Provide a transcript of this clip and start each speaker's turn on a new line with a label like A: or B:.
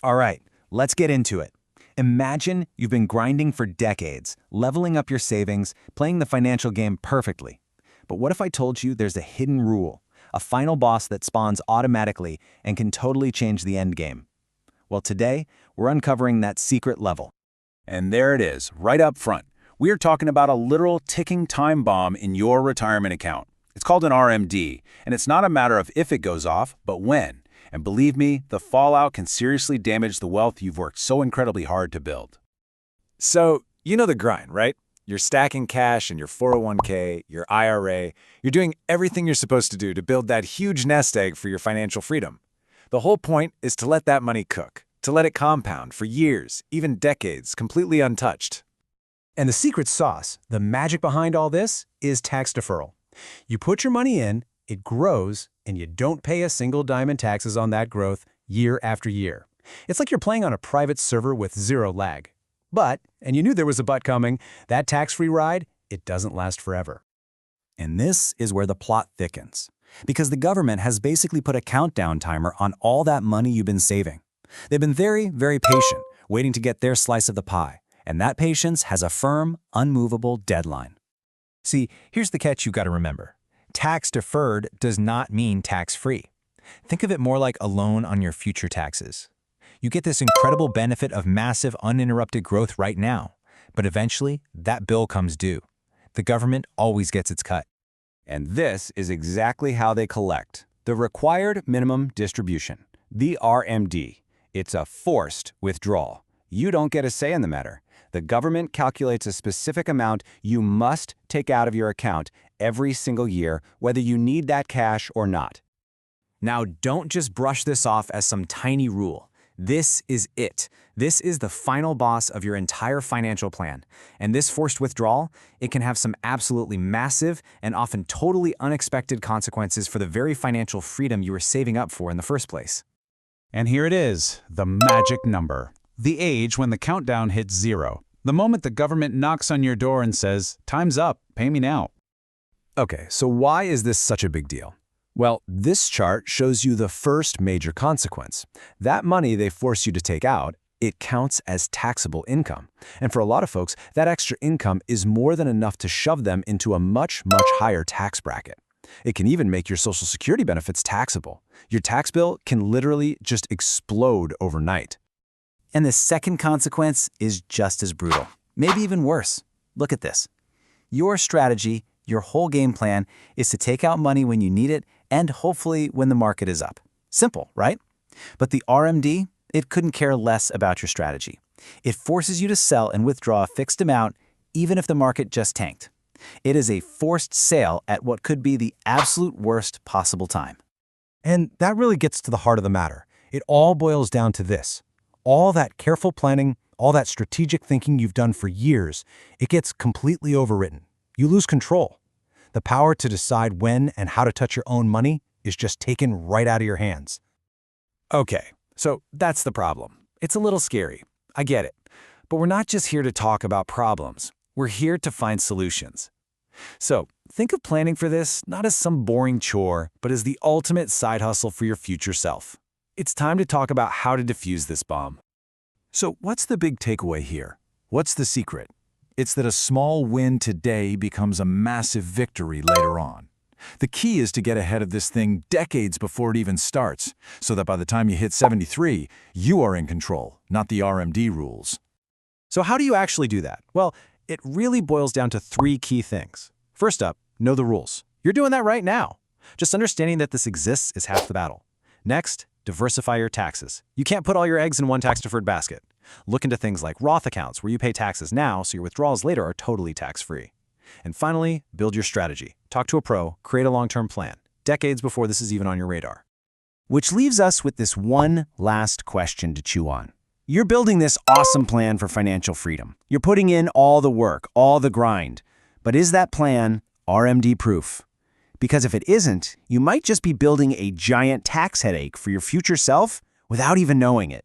A: All right, let's get into it. Imagine you've been grinding for decades, leveling up your savings, playing the financial game perfectly. But what if I told you there's a hidden rule, a final boss that spawns automatically and can totally change the end game? Well, today, we're uncovering that secret level.
B: And there it is, right up front. We are talking about a literal ticking time bomb in your retirement account. It's called an RMD, and it's not a matter of if it goes off, but when. And believe me, the fallout can seriously damage the wealth you've worked so incredibly hard to build.
C: So, you know the grind, right? You're stacking cash in your 401k, your IRA. You're doing everything you're supposed to do to build that huge nest egg for your financial freedom. The whole point is to let that money cook, to let it compound for years, even decades, completely untouched.
D: And the secret sauce, the magic behind all this, is tax deferral. You put your money in, it grows, and you don't pay a single dime in taxes on that growth year after year. It's like you're playing on a private server with zero lag. But, and you knew there was a but coming, that tax-free ride, it doesn't last forever.
A: And this is where the plot thickens. Because the government has basically put a countdown timer on all that money you've been saving. They've been very, very patient, waiting to get their slice of the pie. And that patience has a firm, unmovable deadline.
D: See, here's the catch you've got to remember. Tax-deferred does not mean tax-free. Think of it more like a loan on your future taxes. You get this incredible benefit of massive uninterrupted growth right now, but eventually that bill comes due. The government always gets its cut.
A: And this is exactly how they collect. The required minimum distribution, the RMD. It's a forced withdrawal. You don't get a say in the matter. The government calculates a specific amount you must take out of your account every single year, whether you need that cash or not.
D: Now, don't just brush this off as some tiny rule. This is it. This is the final boss of your entire financial plan. And this forced withdrawal, it can have some absolutely massive and often totally unexpected consequences for the very financial freedom you were saving up for in the first place.
B: And here it is, the magic number. The age when the countdown hits 0. The moment the government knocks on your door and says, "Time's up, pay me now."
D: Okay, so why is this such a big deal? Well, this chart shows you the first major consequence. That money they force you to take out, it counts as taxable income. And for a lot of folks, that extra income is more than enough to shove them into a much, much higher tax bracket. It can even make your Social Security benefits taxable. Your tax bill can literally just explode overnight.
A: And the second consequence is just as brutal, maybe even worse. Look at this. Your strategy, your whole game plan, is to take out money when you need it and hopefully when the market is up. Simple, right? But the RMD, it couldn't care less about your strategy. It forces you to sell and withdraw a fixed amount even if the market just tanked. It is a forced sale at what could be the absolute worst possible time.
D: And that really gets to the heart of the matter. It all boils down to this. All that careful planning, all that strategic thinking you've done for years, it gets completely overwritten. You lose control. The power to decide when and how to touch your own money is just taken right out of your hands. Okay, so that's the problem. It's a little scary. I get it. But we're not just here to talk about problems. We're here to find solutions. So think of planning for this not as some boring chore, but as the ultimate side hustle for your future self. It's time to talk about how to defuse this bomb. So what's the big takeaway here? What's the secret? It's that a small win today becomes a massive victory later on. The key is to get ahead of this thing decades before it even starts, so that by the time you hit 73, you are in control, not the RMD rules. So how do you actually do that? Well, it really boils down to 3 key things. First up, know the rules. You're doing that right now. Just understanding that this exists is half the battle. Next, diversify your taxes. You can't put all your eggs in one tax-deferred basket. Look into things like Roth accounts where you pay taxes now so your withdrawals later are totally tax-free. And finally, build your strategy. Talk to a pro, create a long-term plan, decades before this is even on your radar.
A: Which leaves us with this one last question to chew on. You're building this awesome plan for financial freedom. You're putting in all the work, all the grind. But is that plan RMD proof? Because if it isn't, you might just be building a giant tax headache for your future self without even knowing it.